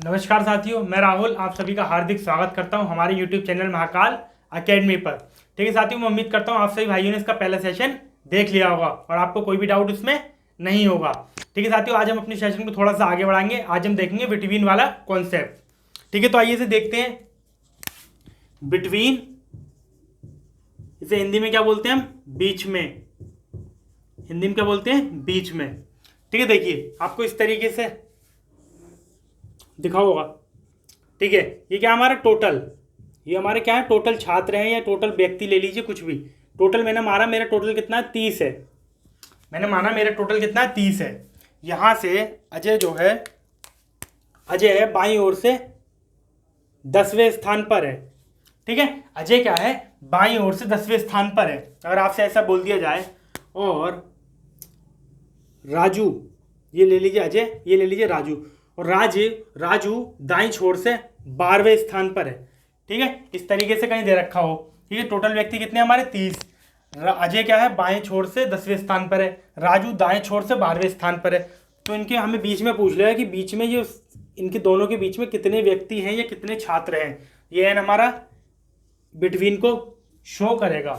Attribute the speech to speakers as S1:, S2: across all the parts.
S1: नमस्कार साथियों, मैं राहुल आप सभी का हार्दिक स्वागत करता हूं हमारे YouTube चैनल महाकाल एकेडमी पर। ठीक है साथियों, मैं उम्मीद करता हूं आप सभी भाइयों ने इसका पहला सेशन देख लिया होगा और आपको कोई भी डाउट उसमें नहीं होगा। ठीक है साथियों, आज हम अपने सेशन को थोड़ा सा आगे बढ़ाएंगे। आज हम देखेंगे बिटवीन वाला कॉन्सेप्ट। ठीक है, तो आइए इसे देखते हैं। बिटवीन, इसे हिंदी में क्या बोलते हैं हम? बीच में। हिंदी में क्या बोलते हैं? बीच में। ठीक है, देखिए आपको इस तरीके से दिखा होगा। ठीक है, ये क्या हमारा टोटल, ये हमारे क्या है? टोटल छात्र हैं या टोटल व्यक्ति ले लीजिए, कुछ भी। टोटल मैंने मारा, मेरा टोटल कितना है? 30 है। मैंने माना मेरा टोटल कितना है? 30 है। यहां से अजय जो है, अजय है बाईं ओर से 10वें स्थान पर है। ठीक है, अजय क्या है? बाईं ओर से 10वें स्थान पर है। अगर आपसे ऐसा बोल दिया जाए और राजू, ये ले लीजिए अजय, ये ले लीजिए राजू, और राजू दाईं छोर से 12वें स्थान पर है। ठीक है, इस तरीके से कहीं दे रखा हो। ठीक है, टोटल व्यक्ति कितने हमारे? 30। अजय क्या है? बाएं छोर से 10वें स्थान पर है, राजू दाएं छोर से 12वें स्थान पर है। तो इनके हमें बीच में पूछ लिया है कि बीच में ये इनके दोनों के बीच में कितने व्यक्ति हैं या कितने छात्र हैं। ये एन हमारा बिटवीन को शो करेगा।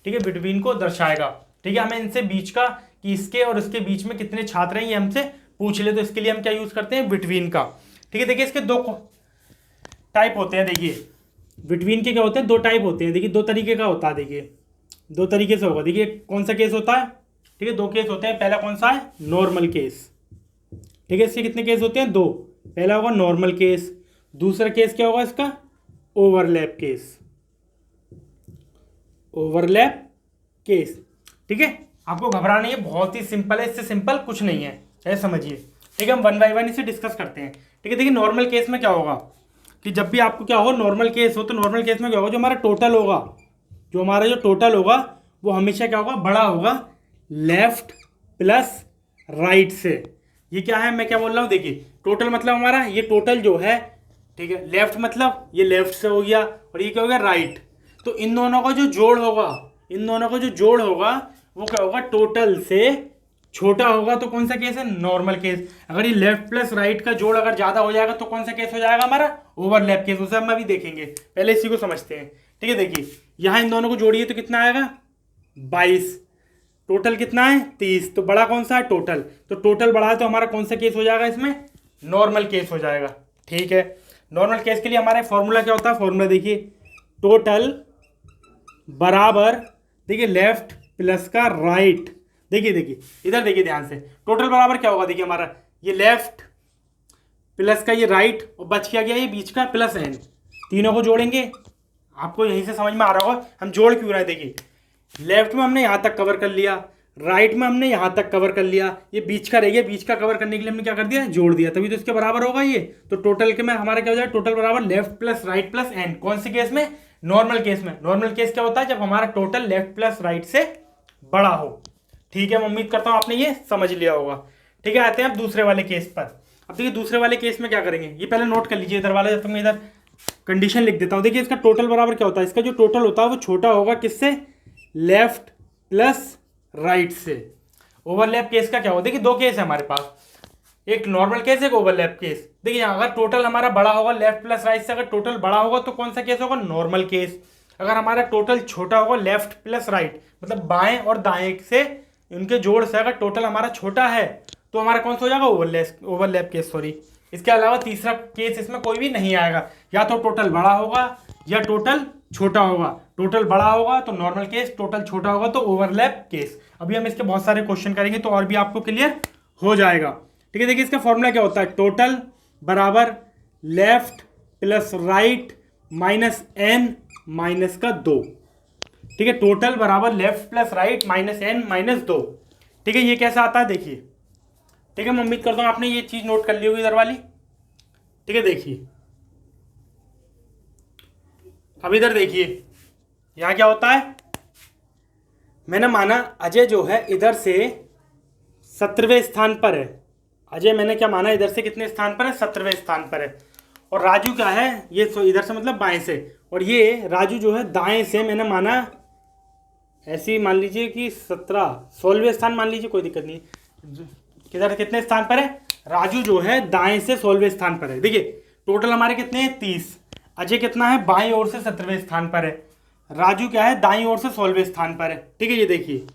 S1: ठीक है, बिटवीन को दर्शाएगा। ठीक है, हमें इनसे बीच का कि इसके और इसके बीच में कितने छात्र हैं ये हमसे पूछ ले, तो इसके लिए हम क्या यूज करते हैं? बिटवीन का। ठीक है, देखिए इसके दो टाइप होते हैं। देखिए बिटवीन के क्या होते हैं? दो टाइप होते हैं। देखिए दो तरीके का होता है। देखिए दो तरीके से होगा। देखिए कौन सा केस होता है? ठीक है, दो केस होते हैं। पहला कौन सा है? Normal case. ठीक है, इसके कितने केस होते हैं? दो। पहला होगा नॉर्मल केस, दूसरा केस क्या होगा इसका? Overlap case. Overlap case. ठीक है, आपको घबराना नहीं है, बहुत ही सिंपल है, इससे सिंपल कुछ नहीं है, ऐसे समझिए। ठीक है, हम वन बाय वन इसे डिस्कस करते हैं। ठीक है, देखिए नॉर्मल केस में क्या होगा कि जब भी आपको क्या हो, नॉर्मल केस हो, तो नॉर्मल केस में क्या होगा? जो हमारा टोटल होगा, जो हमारा जो टोटल होगा वो हमेशा क्या होगा? बड़ा होगा लेफ्ट प्लस राइट से। ये क्या है, मैं क्या बोल रहा हूँ? देखिए टोटल मतलब हमारा ये टोटल जो है, ठीक है, लेफ्ट मतलब ये लेफ्ट से हो गया और ये क्या हो गया? राइट। तो इन दोनों का जो जोड़ होगा, इन दोनों का जो जोड़ होगा वो क्या होगा? टोटल से छोटा होगा। तो कौन सा केस है? Normal case. अगर ये लेफ्ट प्लस राइट का जोड़ अगर ज्यादा हो जाएगा तो कौन सा केस हो जाएगा? हमारा ओवरलैप केस। उसे हम अभी देखेंगे, पहले इसी को समझते हैं। ठीक है, देखिए यहां इन दोनों को जोड़िए तो कितना आएगा? 22। टोटल कितना है? 30। तो बड़ा कौन सा है? टोटल। तो टोटल बड़ा है तो हमारा कौन सा केस हो जाएगा? इसमें नॉर्मल केस हो जाएगा। ठीक है, नॉर्मल केस के लिए हमारा फॉर्मूला क्या होता है? फॉर्मूला देखिए, टोटल बराबर, देखिए लेफ्ट प्लस का राइट। देखिए इधर देखिए ध्यान से, टोटल बराबर क्या होगा? देखिए हमारा ये लेफ्ट प्लस का ये राइट और बच क्या गया? ये बीच का प्लस एन। तीनों को जोड़ेंगे, आपको यहीं से समझ में आ रहा होगा हम जोड़ क्यों रहे हैं। देखिए लेफ्ट में हमने यहाँ तक कवर कर लिया, राइट में हमने यहाँ तक कवर कर लिया, ये बीच का रह गया, बीच का कवर करने के लिए हमने क्या कर दिया? जोड़ दिया, तभी तो इसके बराबर होगा ये। तो टोटल के में हमारा क्या हो जाएगा? टोटल बराबर left plus right plus n. कौन से केस में? नॉर्मल केस में। नॉर्मल केस क्या होता है? जब हमारा टोटल लेफ्ट प्लस राइट से बड़ा हो। ठीक है, मैं उम्मीद करता हूं आपने ये समझ लिया होगा। ठीक है, आते हैं अब दूसरे वाले केस पर। अब देखिए दूसरे वाले केस में क्या करेंगे, ये पहले नोट कर लीजिए इधर वाला, जब तक मैं इधर कंडीशन लिख देता हूं। देखिए इसका टोटल बराबर क्या होता है? इसका जो टोटल होता है वो छोटा होगा किससे? लेफ्ट प्लस राइट से। ओवरलैप केस का क्या होगा? देखिए दो केस है हमारे पास, एक नॉर्मल केस, एक ओवरलैप केस। देखिए अगर टोटल हमारा बड़ा होगा लेफ्ट प्लस राइट से, अगर टोटल बड़ा होगा तो कौन सा केस होगा? Normal case. अगर हमारा टोटल छोटा होगा लेफ्ट प्लस राइट, मतलब बाएं और दाएं से उनके जोड़ से अगर टोटल हमारा छोटा है तो हमारा कौन सा हो जाएगा? Overlap case, sorry. इसके अलावा तीसरा केस इसमें कोई भी नहीं आएगा, या तो टोटल बड़ा होगा या टोटल छोटा होगा। टोटल बड़ा होगा तो नॉर्मल केस, टोटल छोटा होगा तो ओवरलैप केस। अभी हम इसके बहुत सारे क्वेश्चन करेंगे तो और भी आपको क्लियर हो जाएगा। ठीक है, देखिए इसका फॉर्मूला क्या होता है? टोटल बराबर left plus right minus n minus का 2। ठीक है, टोटल बराबर left plus right minus n minus 2। ठीक है, ये कैसा आता है? देखिए, ठीक है, मैं उम्मीद करता हूं आपने ये चीज नोट कर ली होगी इधर वाली। ठीक है, देखिए अब इधर देखिए यहां क्या होता है? मैंने माना अजय जो है इधर से 17वें स्थान पर है। अजय मैंने क्या माना? इधर से कितने स्थान पर है? 17वें स्थान पर है। और राजू क्या है? ये इधर से मतलब बाएं से, और ये राजू जो है दाएं से मैंने माना, ऐसे ही मान लीजिए कि 16वें स्थान मान लीजिए, कोई दिक्कत नहीं। किधर कितने स्थान पर है? राजू जो है दाएं से 16वें स्थान पर है। देखिए टोटल हमारे कितने हैं 30। अजय कितना है बाईं ओर से 17वें स्थान पर है, राजू क्या है दाईं ओर से 16वें स्थान पर है। ठीक है, ये देखिए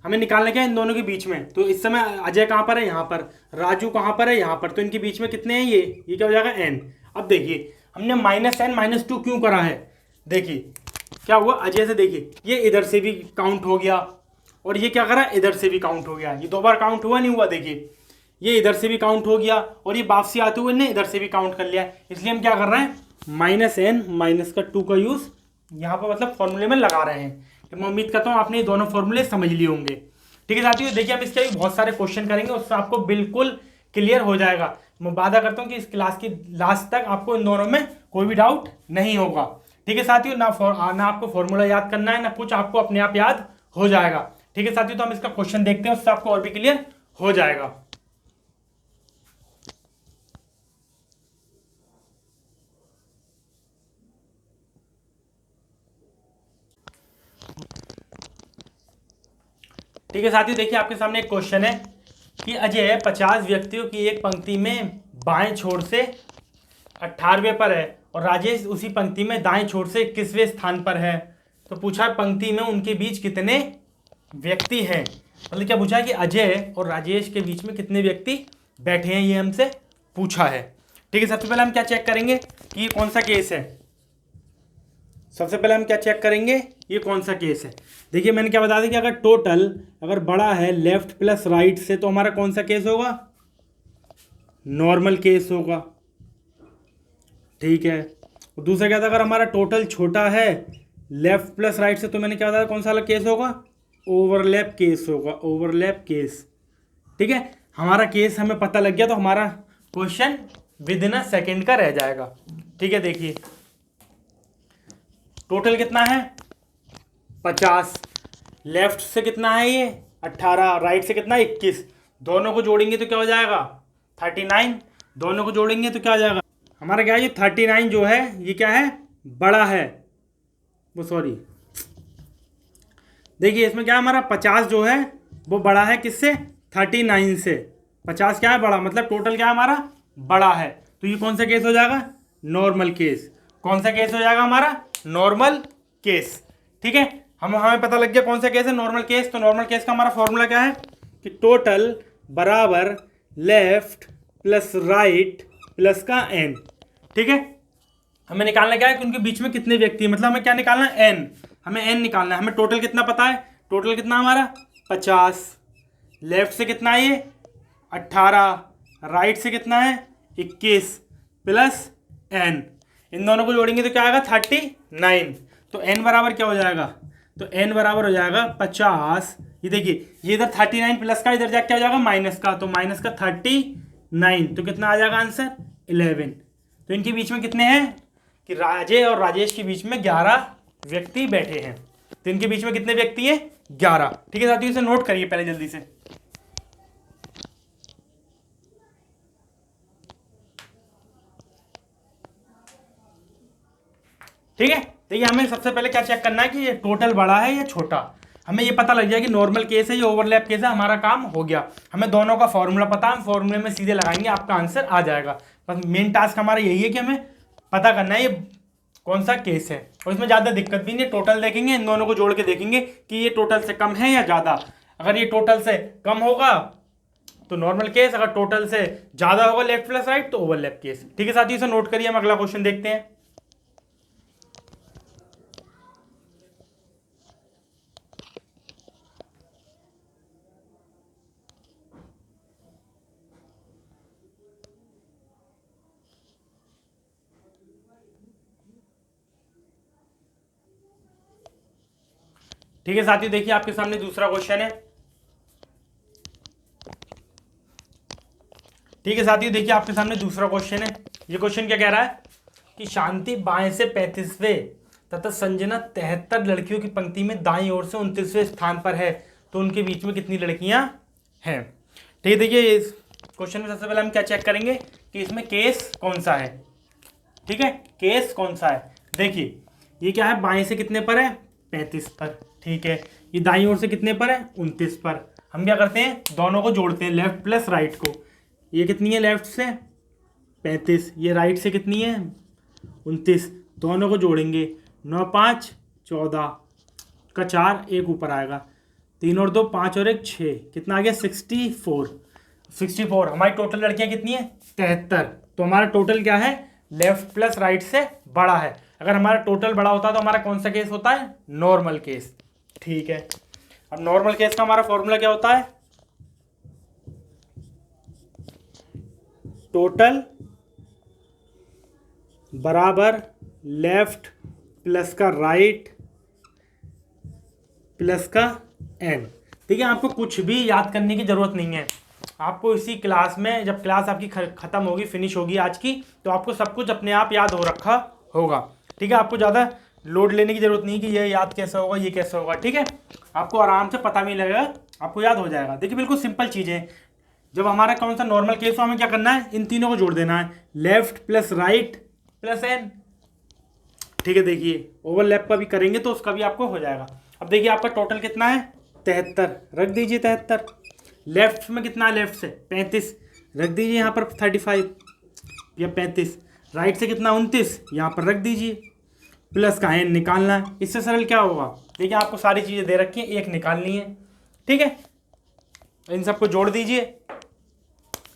S1: हमें निकालना क्या है इन दोनों के बीच में। तो इस समय अजय कहाँ पर है, यहाँ पर, राजू कहाँ पर है, यहाँ पर, तो इनके बीच में कितने हैं ये क्या हो जाएगा n। अब देखिए हमने -n -2 क्यों करा है, देखिए क्या हुआ अजय से, देखिए ये इधर से भी काउंट हो गया और ये क्या करा इधर से भी काउंट हो गया, ये 2 बार काउंट हुआ नहीं हुआ, देखिए ये इधर से भी काउंट हो गया और ये वापसी आते हुए ने इधर से भी काउंट कर लिया। इसलिए हम क्या कर रहे हैं -n -2 का यूज यहाँ पर मतलब फॉर्मूले में लगा रहे हैं। तो मैं उम्मीद करता हूँ आपने ये दोनों फॉर्मूले समझ लिए होंगे। ठीक है साथियों, देखिए हम इसके भी बहुत सारे क्वेश्चन करेंगे, उससे आपको बिल्कुल क्लियर हो जाएगा। मैं वादा करता हूँ कि इस क्लास की लास्ट तक आपको इन दोनों में कोई भी डाउट नहीं होगा। ठीक है साथियों, ना आपको फॉर्मूला याद करना है ना कुछ, आपको अपने आप याद हो जाएगा। ठीक है साथियों, तो हम इसका क्वेश्चन देखते हैं, उससे आपको और भी क्लियर हो जाएगा। ठीक है साथियों, देखिए आपके सामने एक क्वेश्चन है कि अजय 50 व्यक्तियों की एक पंक्ति में बाएं छोर से 18वें पर है और राजेश उसी पंक्ति में दाएं छोर से 21वें स्थान पर है। तो पूछा पंक्ति में उनके बीच कितने व्यक्ति हैं, मतलब क्या पूछा है कि अजय और राजेश के बीच में कितने व्यक्ति बैठे हैं, ये हमसे पूछा है। ठीक है, सबसे पहले हम क्या चेक करेंगे कि ये कौन सा केस है। सबसे पहले हम क्या चेक करेंगे, ये कौन सा केस है। देखिए मैंने क्या बता दिया कि अगर टोटल अगर बड़ा है लेफ्ट प्लस राइट से तो हमारा कौन सा केस होगा, नॉर्मल केस होगा। ठीक है, दूसरा क्या था, अगर हमारा टोटल छोटा है लेफ्ट प्लस राइट से तो मैंने क्या बताया कौन सा अलग केस होगा, ओवरलैप केस होगा, ओवरलैप केस। ठीक है, हमारा केस हमें पता लग गया तो हमारा question with in a second का रह जाएगा। ठीक है, देखिए टोटल कितना है 50, लेफ्ट से कितना है ये 18, राइट से कितना 21, दोनों को जोड़ेंगे तो क्या हो जाएगा 39, दोनों को जोड़ेंगे तो क्या हो जाएगा हमारा क्या है ये 39 जो है ये क्या है बड़ा है, वो सॉरी देखिए इसमें क्या है हमारा 50 जो है वो बड़ा है किससे 39 से, 50 क्या है बड़ा, मतलब टोटल क्या है हमारा बड़ा है। तो ये कौन सा केस हो जाएगा नॉर्मल केस, कौन सा केस हो जाएगा हमारा नॉर्मल केस। ठीक है, हमें पता लग गया कौन सा केस है नॉर्मल केस। तो नॉर्मल केस का हमारा फॉर्मूला क्या है कि टोटल बराबर लेफ्ट प्लस राइट प्लस का एन। ठीक है, हमें निकालना क्या है कि उनके बीच में कितने व्यक्ति हैं, मतलब हमें क्या निकालना है एन, हमें एन निकालना है। हमें टोटल कितना पता है, टोटल कितना हमारा 50, लेफ्ट से कितना है ये 18, राइट से कितना है 21 प्लस एन, इन दोनों को जोड़ेंगे तो क्या आएगा 39। तो n बराबर क्या हो जाएगा, तो n बराबर हो जाएगा 50, ये देखिए ये इधर 39 प्लस का इधर जाके क्या हो जाएगा माइनस का, तो माइनस का 39, तो कितना आ जाएगा आंसर 11। तो इनके बीच में कितने हैं कि राजे और राजेश के बीच में 11 व्यक्ति बैठे हैं। तो इनके बीच में कितने व्यक्ति हैं 11। ठीक है साथियों, इसे नोट करिए पहले जल्दी से। ठीक है, देखिए हमें सबसे पहले क्या चेक करना है कि ये टोटल बड़ा है या छोटा। हमें ये पता लग जाए कि नॉर्मल केस है ये ओवरलैप केस है, हमारा काम हो गया। हमें दोनों का फॉर्मूला पता है, हम फॉर्मूले में सीधे लगाएंगे आपका आंसर आ जाएगा। बस मेन टास्क हमारा यही है कि हमें पता करना है ये कौन सा केस है, और इसमें ज़्यादा दिक्कत भी नहीं है। टोटल देखेंगे, इन दोनों को जोड़ के देखेंगे कि ये टोटल से कम है या ज़्यादा। अगर ये टोटल से कम होगा तो नॉर्मल केस, अगर टोटल से ज़्यादा होगा लेफ्ट प्लस राइट तो ओवरलैप केस। ठीक है साथियों, इसे नोट करिए, हम अगला क्वेश्चन देखते हैं। ठीक है साथियों, देखिए आपके सामने दूसरा क्वेश्चन है। ठीक है साथियों, देखिए आपके सामने दूसरा क्वेश्चन है। ये क्वेश्चन क्या कह रहा है कि शांति बाएं से 35वें तथा संजना 73 लड़कियों की पंक्ति में दाईं ओर से 29वें स्थान पर है, तो उनके बीच में कितनी लड़कियां हैं। ठीक है, देखिए इस क्वेश्चन में सबसे पहले हम क्या चेक करेंगे कि इसमें केस कौन सा है। ठीक है, केस कौन सा है, देखिए ये क्या है बाएं से कितने पर है 35 पर। ठीक है, ये दाईं ओर से कितने पर है 29 पर। हम क्या करते हैं दोनों को जोड़ते हैं लेफ्ट प्लस राइट को। ये कितनी है लेफ्ट से 35, ये राइट से कितनी है 29, दोनों को जोड़ेंगे 9 5 14 का 4, एक ऊपर आएगा 3 और 2 5 और 1 6, कितना आ गया 64। हमारी टोटल लड़कियां कितनी है 73। तो हमारा टोटल क्या है लेफ्ट प्लस राइट से बड़ा है। अगर हमारा टोटल बड़ा होता है तो हमारा कौन सा केस होता है नॉर्मल केस। ठीक है, अब नॉर्मल केस का हमारा फॉर्मूला क्या होता है टोटल बराबर लेफ्ट प्लस का राइट प्लस का एन। ठीक है, आपको कुछ भी याद करने की जरूरत नहीं है। आपको इसी क्लास में जब क्लास आपकी खत्म होगी फिनिश होगी आज की, तो आपको सब कुछ अपने आप याद हो रखा होगा। ठीक है, आपको ज़्यादा लोड लेने की जरूरत नहीं कि ये याद कैसे होगा ये कैसे होगा। ठीक है, आपको आराम से पता भी लगेगा, आपको याद हो जाएगा। देखिए बिल्कुल सिंपल चीज़ें, जब हमारा कौन सा नॉर्मल केस हो हमें क्या करना है इन तीनों को जोड़ देना है left plus right plus n. ठीक है, देखिए ओवरलैप का भी करेंगे तो उसका भी आपको हो जाएगा। अब देखिए आपका टोटल कितना है 73, रख दीजिए 73। लेफ्ट में कितना है लेफ्ट से 35, रख दीजिए यहाँ पर 35 या 35। राइट से कितना 29, यहाँ पर रख दीजिए। प्लस का एन निकालना है, इससे सरल क्या होगा देखिए आपको सारी चीज़ें दे रखी हैं, एक निकालनी है। ठीक है, इन सबको जोड़ दीजिए,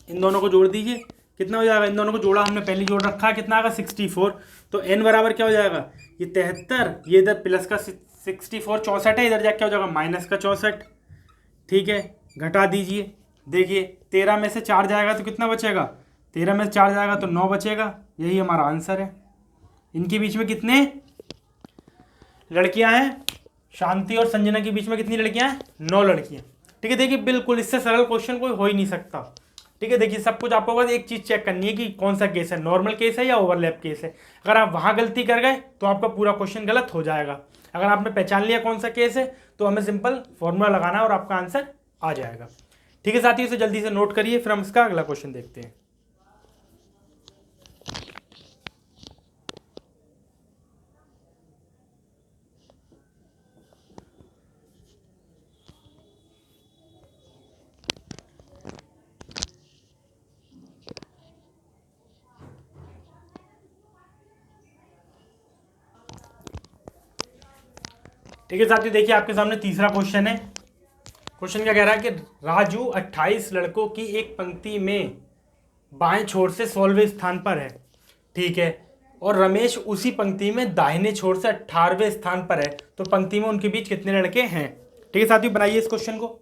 S1: इन दोनों को जोड़ दीजिए, कितना हो जाएगा इन दोनों को जोड़ा हमने पहले जोड़ रखा है, कितना आएगा 64। तो एन बराबर क्या हो जाएगा ये 73, ये इधर प्लस का 64 64 है, इधर जाके क्या हो जाएगा माइनस का 64। ठीक है, घटा दीजिए, देखिए 13 में से 4 जाएगा तो कितना बचेगा 13 में से 4 जाएगा तो 9 बचेगा। यही हमारा आंसर है। इनके बीच में कितने लड़कियां हैं शांति और संजना के बीच में कितनी लड़कियां हैं 9 लड़कियां। ठीक है, देखिए बिल्कुल इससे सरल क्वेश्चन कोई हो ही नहीं सकता। ठीक है, देखिए सब कुछ आपको बस एक चीज़ चेक करनी है कि कौन सा केस है नॉर्मल केस है या ओवरलैप केस है। अगर आप वहाँ गलती कर गए तो आपका पूरा क्वेश्चन गलत हो जाएगा। अगर आपने पहचान लिया कौन सा केस है तो हमें सिंपल फॉर्मूला लगाना है और आपका आंसर आ जाएगा। ठीक है साथियों, इसे जल्दी से नोट करिए, फिर हम इसका अगला क्वेश्चन देखते हैं। ठीक है साथियों, देखिए आपके सामने तीसरा क्वेश्चन है। क्वेश्चन क्या कह रहा है कि राजू 28 लड़कों की एक पंक्ति में बाएं छोर से 16वें स्थान पर है। ठीक है, और रमेश उसी पंक्ति में दाहिने छोर से 18वें स्थान पर है, तो पंक्ति में उनके बीच कितने लड़के हैं। ठीक है साथियों, बनाइए इस क्वेश्चन को।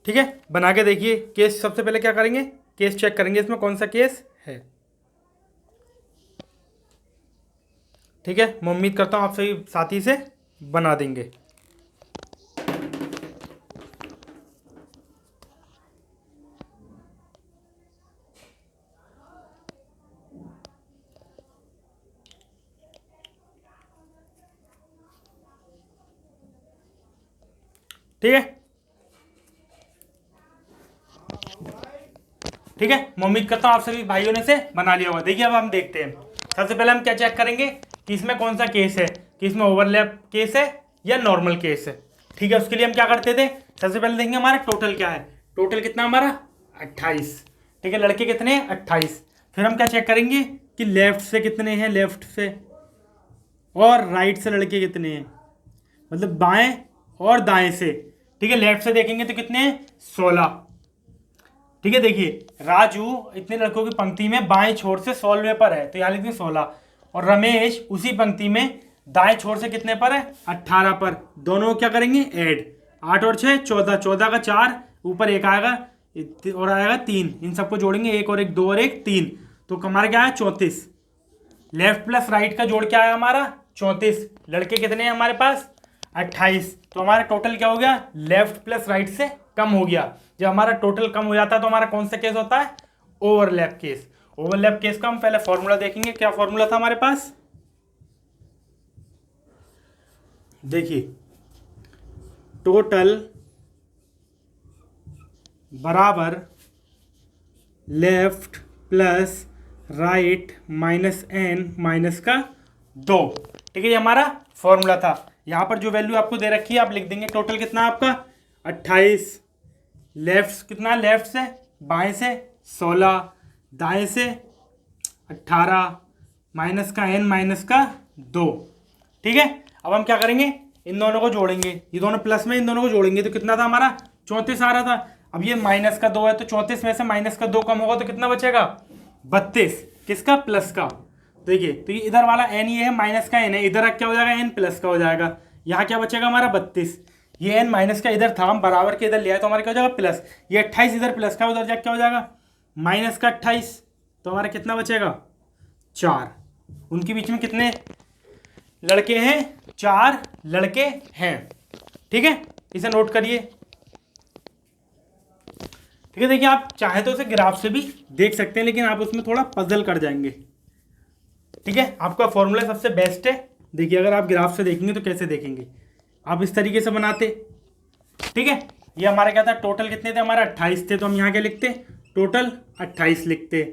S1: ठीक है, बना के देखिए। केस सबसे पहले क्या करेंगे केस चेक करेंगे इसमें कौन सा केस है। ठीक है, मैं उम्मीद करता हूँ आप सभी साथी से बना देंगे। ठीक है, ठीक है, मैं उम्मीद करता हूँ आप सभी भाइयों ने से बना लिया होगा। देखिए अब हम देखते हैं, सबसे पहले हम क्या चेक करेंगे कि इसमें कौन सा केस है, कि इसमें ओवरलैप केस है या नॉर्मल केस है। ठीक है, उसके लिए हम क्या करते थे सबसे पहले देखेंगे हमारा टोटल क्या है। टोटल कितना हमारा 28। ठीक है, लड़के कितने हैं 28। फिर हम क्या चेक करेंगे कि लेफ्ट से कितने हैं, लेफ्ट से, और राइट से लड़के कितने हैं, मतलब बाएं और दाएं से। ठीक है, लेफ्ट से देखेंगे तो कितने हैं 16। ठीक है, देखिए राजू इतने लड़कों की पंक्ति में बाएं छोर से 16वें पर है, तो यहाँ लिखते हैं 16। और रमेश उसी पंक्ति में दाएं छोर से कितने पर है 18 पर। दोनों क्या करेंगे ऐड, 8 और 6 14, 14 का 4, ऊपर एक आएगा और आएगा 3, इन सबको जोड़ेंगे 1 और 1 2 और 1 3, तो हमारा क्या है 34। लेफ्ट प्लस राइट का जोड़ क्या है हमारा 34। लड़के कितने हैं हमारे पास 28, तो हमारा टोटल क्या हो गया लेफ्ट प्लस राइट से कम हो गया। जब हमारा टोटल कम हो जाता है तो हमारा कौन सा केस होता है ओवरलैप केस। ओवरलैप केस का हम पहले फॉर्मूला देखेंगे, क्या फॉर्मूला था हमारे पास। देखिए टोटल बराबर left plus right minus n minus का 2। ठीक है, ये हमारा फॉर्मूला था। यहाँ पर जो वैल्यू आपको दे रखी है आप लिख देंगे टोटल कितना है आपका 28, लेफ्ट कितना है, लेफ्ट से बाएं से 16, दाएं से 18, माइनस का n माइनस का 2। ठीक है, अब हम क्या करेंगे, इन दोनों को जोड़ेंगे, ये दोनों प्लस में इन दोनों को जोड़ेंगे तो कितना था हमारा 34 आ रहा था। अब ये माइनस का 2 है तो 34 में से माइनस का 2 कम होगा तो कितना बचेगा 32, किसका प्लस का। देखिए तो ये इधर वाला n ये है माइनस का n है, इधर क्या हो जाएगा n प्लस का हो जाएगा, यहाँ क्या बचेगा हमारा 32, ये n माइनस का इधर था हम बराबर के इधर लिया तो हमारा क्या हो जाएगा प्लस, ये 28 इधर प्लस का उधर जाके क्या हो जाएगा माइनस का 28, तो हमारा कितना बचेगा 4। उनके बीच में कितने लड़के हैं, 4 लड़के हैं। ठीक है, इसे नोट करिए। ठीक है, देखिए आप चाहे तो उसे ग्राफ से भी देख सकते हैं लेकिन आप उसमें थोड़ा पजल कर जाएंगे। ठीक है, आपका फॉर्मूला सबसे बेस्ट है। देखिए अगर आप ग्राफ से देखेंगे तो कैसे देखेंगे, आप इस तरीके से बनाते। ठीक है, ये हमारा क्या था, टोटल कितने थे हमारा 28 थे, तो हम यहाँ क्या लिखते टोटल 28 लिखते।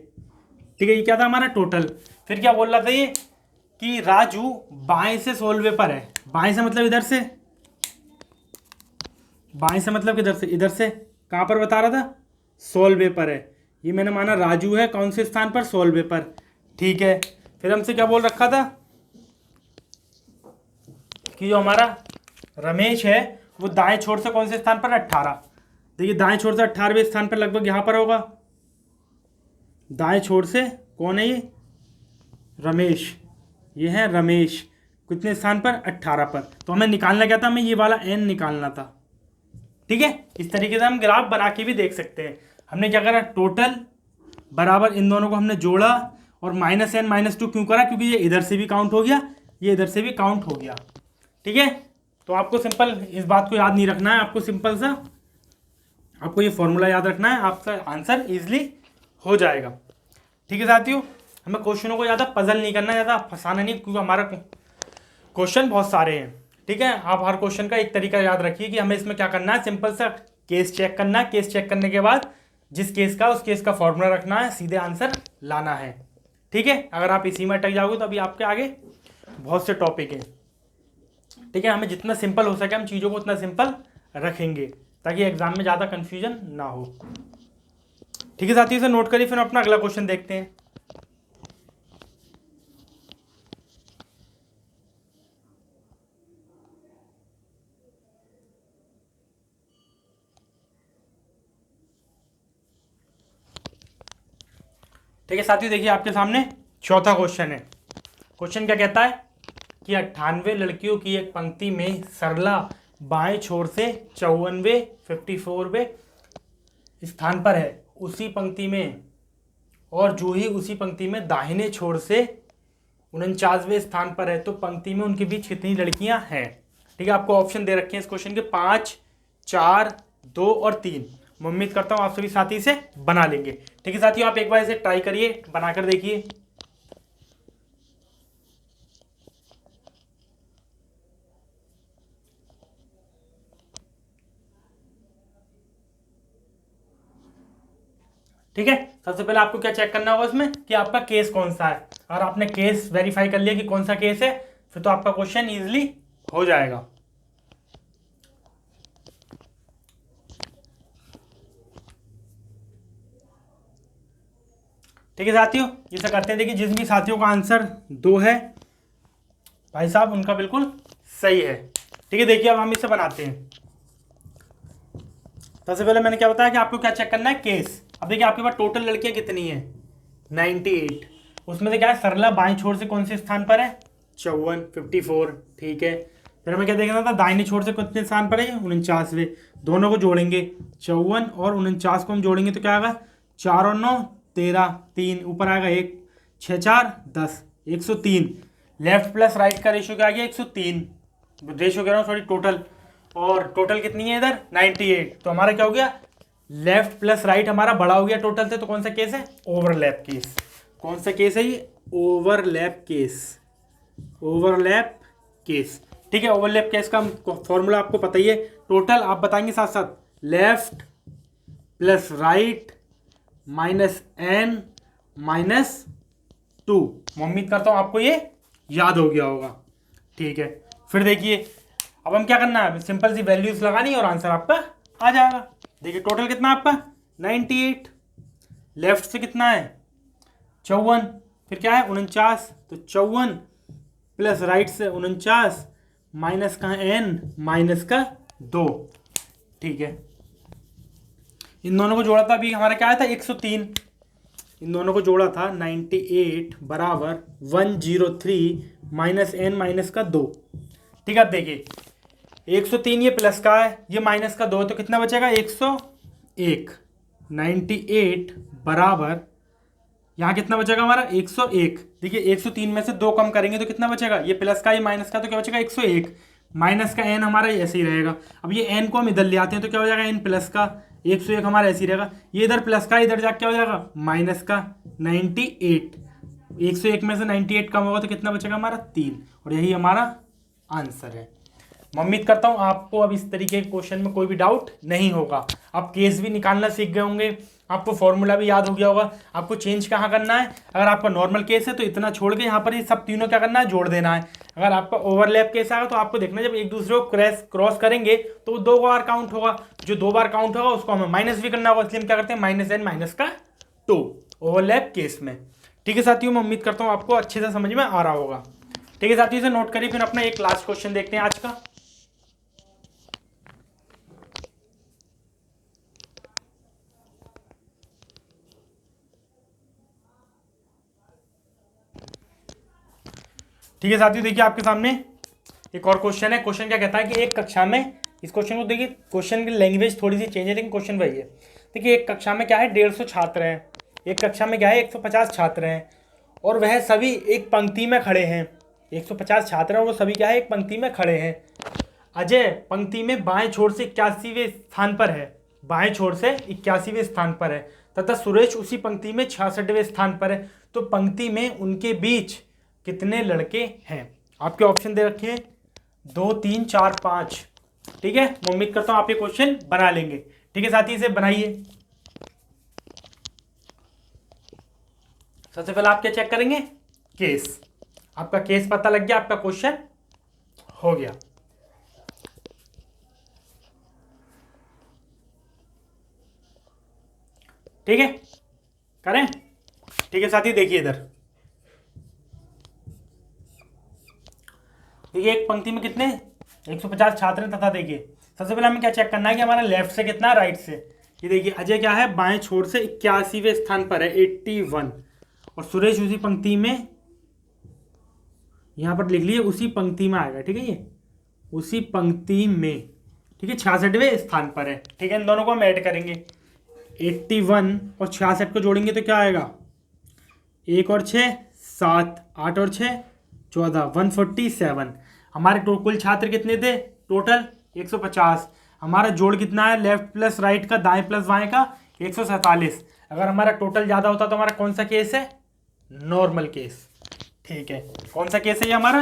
S1: ठीक है, ये क्या था हमारा टोटल। फिर क्या बोल रहा था ये कि राजू बाएं से 16वें पर है, बाएं से मतलब इधर से, बाएं से मतलब किधर से, इधर से कहाँ पर बता रहा था 16वें पर है। ये मैंने माना राजू है कौन से स्थान पर 16वें पर। ठीक है, फिर हमसे क्या बोल रखा था कि जो हमारा रमेश है वो दाएं छोर से कौन से स्थान पर 18। देखिए दाएं छोर से 18वें स्थान पर लगभग यहाँ पर होगा, दाएं छोर से कौन है ये रमेश, ये है रमेश कितने स्थान पर 18 पर। तो हमें निकालना क्या था, हमें ये वाला n निकालना था। ठीक है, इस तरीके से हम ग्राफ बना के भी देख सकते हैं। हमने क्या करा, टोटल बराबर इन दोनों को हमने जोड़ा और माइनस n माइनस 2 क्यों करा, क्योंकि ये इधर से भी काउंट हो गया, ये इधर से भी काउंट हो गया। ठीक है, तो आपको सिंपल इस बात को याद नहीं रखना है, आपको सिंपल सा आपको ये फॉर्मूला याद रखना है, आपका आंसर इजीली हो जाएगा। ठीक है साथियों, हमें क्वेश्चनों को ज़्यादा पजल नहीं करना, ज़्यादा फंसाना नहीं, क्योंकि हमारा क्वेश्चन बहुत सारे हैं। ठीक है, आप हर क्वेश्चन का एक तरीका याद रखिए कि हमें इसमें क्या करना है, सिंपल सा केस चेक करना है, केस चेक करने के बाद जिस केस का उस केस का फॉर्मूला रखना है, सीधे आंसर लाना है। ठीक है, अगर आप इसी में अटक जाओगे तो अभी आपके आगे बहुत से टॉपिक हैं। ठीक है, हमें जितना सिंपल हो सके हम चीज़ों को उतना सिंपल रखेंगे ताकि एग्जाम में ज़्यादा कन्फ्यूजन ना हो। ठीक है साथियों, से नोट करिए, फिर अपना अगला क्वेश्चन देखते हैं। ठीक है साथियों, देखिए आपके सामने चौथा क्वेश्चन है। क्वेश्चन क्या कहता है कि 98 लड़कियों की एक पंक्ति में सरला बाएं छोर से 54वें 54वें स्थान पर है, उसी पंक्ति में और जूही उसी पंक्ति में दाहिने छोर से 49वें स्थान पर है, तो पंक्ति में उनके बीच कितनी लड़कियां हैं। ठीक है, आपको ऑप्शन दे रखे हैं इस क्वेश्चन के 5, 4, 2 और 3। मैं उम्मीद करता हूँ आप सभी साथी इसे बना लेंगे। ठीक है साथियों, आप एक बार इसे ट्राई करिए, बनाकर देखिए। ठीक है, सबसे पहले आपको क्या चेक करना होगा इसमें कि आपका केस कौन सा है। अगर आपने केस वेरीफाई कर लिया कि कौन सा केस है, फिर तो आपका क्वेश्चन इजीली हो जाएगा। ठीक है साथियों, इसे करते हैं। देखिए जिस भी साथियों का आंसर 2 है भाई साहब, उनका बिल्कुल सही है। ठीक है, देखिए अब हम इसे बनाते हैं। सबसे पहले मैंने क्या बताया कि आपको क्या चेक करना है, केस। अब देखिए आपके पास टोटल लड़कियां कितनी है 98, उसमें से क्या है सरला बाएं छोर से कौन से स्थान पर है 54 54। ठीक है, फिर हमें क्या देखना था, दाहिने छोर से कितने स्थान पर है 49वें। दोनों को जोड़ेंगे, 54 और 49 को हम जोड़ेंगे तो क्या आएगा 4 और 9 13, 3 ऊपर आएगा 1, 6 4 10, 103। लेफ्ट प्लस राइट का रेशियो क्या आ गया 103, रेशियो कह रहा हूँ सॉरी टोटल, और टोटल कितनी है इधर 98। तो हमारा क्या हो गया, लेफ्ट प्लस राइट हमारा बड़ा हो गया टोटल से। तो कौन सा केस है, ओवरलैप केस। कौन सा केस है ये, ओवरलैप केस, ओवरलैप केस। ठीक है, ओवरलैप केस का फॉर्मूला आपको पता ही है, टोटल आप बताएंगे साथ साथ, left plus right minus n minus 2। मैं उम्मीद करता हूं आपको ये याद हो गया होगा। ठीक है, फिर देखिए अब हम क्या करना है, सिंपल सी वैल्यूज लगानी है और आंसर आपका आ जाएगा। देखिए टोटल कितना आपका 98, लेफ्ट से कितना है 54, फिर क्या है 49, तो 54 प्लस राइट से 49 माइनस का n माइनस का 2। ठीक है, इन दोनों को जोड़ा था, अभी हमारा क्या आया था 103, इन दोनों को जोड़ा था 98 बराबर 103 माइनस n माइनस का 2। ठीक है, अब देखिए 103 ये प्लस का है, ये माइनस का 2, तो कितना बचेगा 101। 98 बराबर यहाँ कितना बचेगा हमारा 101। देखिए 103 में से 2 कम करेंगे तो कितना बचेगा, ये प्लस का ये माइनस का, तो क्या बचेगा 101 माइनस का n हमारा ऐसे ही रहेगा। अब ये n को हम इधर ले आते हैं तो क्या हो जाएगा n प्लस का 101 हमारा ऐसे ही रहेगा, ये इधर प्लस का इधर जाके क्या हो जाएगा माइनस का 98। 101 में से 98 कम होगा तो कितना बचेगा हमारा 3, और यही हमारा आंसर है। मैं उम्मीद करता हूँ आपको अब इस तरीके के क्वेश्चन में कोई भी डाउट नहीं होगा। आप केस भी निकालना सीख गए होंगे, आपको फॉर्मूला भी याद हो गया होगा, आपको चेंज कहाँ करना है। अगर आपका नॉर्मल केस है तो इतना छोड़ के यहाँ पर ये सब तीनों क्या करना है जोड़ देना है। अगर आपका ओवरलैप केस आएगा तो आपको देखना जब एक दूसरे को क्रॉस करेंगे तो वो 2 बार काउंट होगा, जो 2 बार काउंट होगा उसको हमें माइनस भी करना होगा, इसलिए हम क्या करते हैं -n माइनस का 2 ओवरलैप केस में। ठीक है साथियों, मैं उम्मीद करता हूँ आपको अच्छे से समझ में आ रहा होगा। ठीक है साथियों, इसे नोट करिए, फिर अपना एक लास्ट क्वेश्चन देखते हैं आज का। ठीक है साथियों, देखिए आपके सामने एक और क्वेश्चन है। क्वेश्चन क्या कहता है कि एक कक्षा में, इस क्वेश्चन को देखिए, क्वेश्चन की लैंग्वेज थोड़ी सी चेंज है लेकिन क्वेश्चन वही है। देखिए एक कक्षा में क्या है 150 छात्र हैं, एक कक्षा में क्या है 150 छात्र हैं, और वह सभी एक पंक्ति में खड़े हैं। 150 छात्र हैं और वो सभी क्या है एक पंक्ति में खड़े हैं। अजय पंक्ति में बाएं छोर से 81वें स्थान पर है, बाएं छोर से 81वें स्थान पर है, तथा सुरेश उसी पंक्ति में 66वें स्थान पर है। तो पंक्ति में उनके बीच कितने लड़के हैं? आपके ऑप्शन दे रखे हैं 2, 3, 4, 5। ठीक है, मैं उम्मीद करता हूं आप ये क्वेश्चन बना लेंगे। ठीक है साथी, इसे बनाइए। सबसे पहले आप क्या चेक करेंगे, केस। आपका केस पता लग गया, आपका क्वेश्चन हो गया। ठीक है, करें। ठीक है साथी, देखिए इधर, देखिए एक पंक्ति में कितने 150 छात्र हैं, तथा देखिए सबसे पहले हमें क्या चेक करना है कि हमारा लेफ्ट से कितना है, राइट से। ये देखिए अजय क्या है बाएं छोर से 81वें स्थान पर है 81, और सुरेश उसी पंक्ति में, यहां पर लिख लिए उसी पंक्ति में आएगा। ठीक है, ये उसी पंक्ति में, ठीक है 66वें स्थान पर है। ठीक है, इन दोनों को हम ऐड करेंगे, 81 और 66 को जोड़ेंगे तो क्या आएगा 1 और 6 7, 8 और 6 14, 147। हमारे कुल छात्र कितने थे टोटल 150। हमारा जोड़ कितना है लेफ्ट प्लस राइट का, दाएं प्लस बाएं का 147। अगर हमारा टोटल ज़्यादा होता तो हमारा कौन सा केस है, नॉर्मल केस। ठीक है, कौन सा केस है ये हमारा,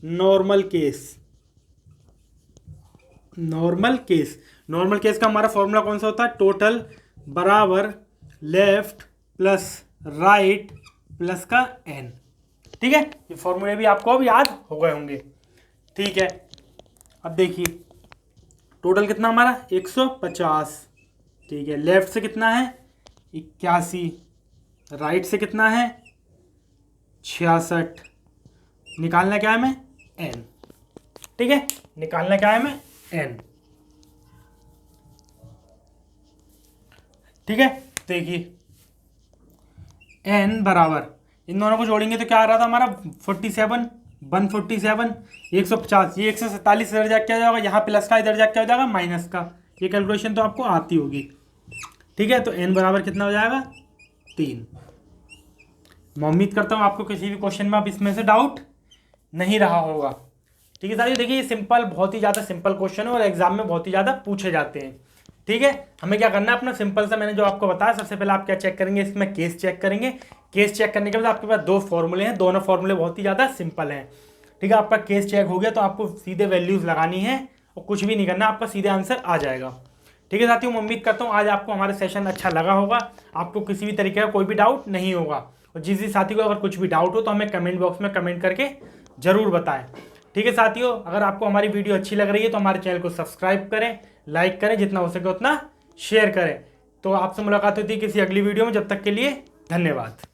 S1: normal case. Normal case, normal case का हमारा फॉर्मूला कौन सा होता है, टोटल बराबर लेफ्ट प्लस राइट प्लस का n। ठीक है, ये फॉर्मूले भी आपको अब याद हो गए होंगे। ठीक है, अब देखिए टोटल कितना हमारा 150। ठीक है, लेफ्ट से कितना है 81, राइट से कितना है 66, निकालना क्या है हमें n। ठीक है, निकालना क्या है हमें n। ठीक है, देखिए n बराबर, इन दोनों को जोड़ेंगे तो क्या आ रहा था हमारा 47, 147, 150, ये 147 इधर जाके क्या हो जाएगा, यहाँ प्लस का इधर जाके क्या हो जाएगा माइनस का। ये कैलकुलेशन तो आपको आती होगी। ठीक है, तो n बराबर कितना हो जाएगा 3। मैं उम्मीद करता हूँ आपको किसी भी क्वेश्चन में अब इसमें से डाउट नहीं रहा होगा। ठीक है साथियों, देखिए ये सिंपल, बहुत ही ज़्यादा सिंपल क्वेश्चन है और एग्जाम में बहुत ही ज़्यादा पूछे जाते हैं। ठीक है, हमें क्या करना है, अपना सिंपल सा मैंने जो आपको बताया, सबसे पहले आप क्या चेक करेंगे, इसमें केस चेक करेंगे। केस चेक करने के बाद आपके पास 2 फॉर्मूले हैं, दोनों फॉर्मूले बहुत ही ज़्यादा सिंपल हैं। ठीक है, आपका केस चेक हो गया तो आपको सीधे वैल्यूज़ लगानी है और कुछ भी नहीं करना, आपका सीधे आंसर आ जाएगा। ठीक है साथियों, मैं उम्मीद करता हूँ आज आपको हमारा सेशन अच्छा लगा होगा, आपको किसी भी तरीके का कोई भी डाउट नहीं होगा। और जिस भी साथी को अगर कुछ भी डाउट हो तो हमें कमेंट बॉक्स में कमेंट करके ज़रूर बताएं। ठीक है साथियों, अगर आपको हमारी वीडियो अच्छी लग रही है तो हमारे चैनल को सब्सक्राइब करें, लाइक करें, जितना हो सके उतना शेयर करें। तो आपसे मुलाकात होती है किसी अगली वीडियो में, जब तक के लिए धन्यवाद।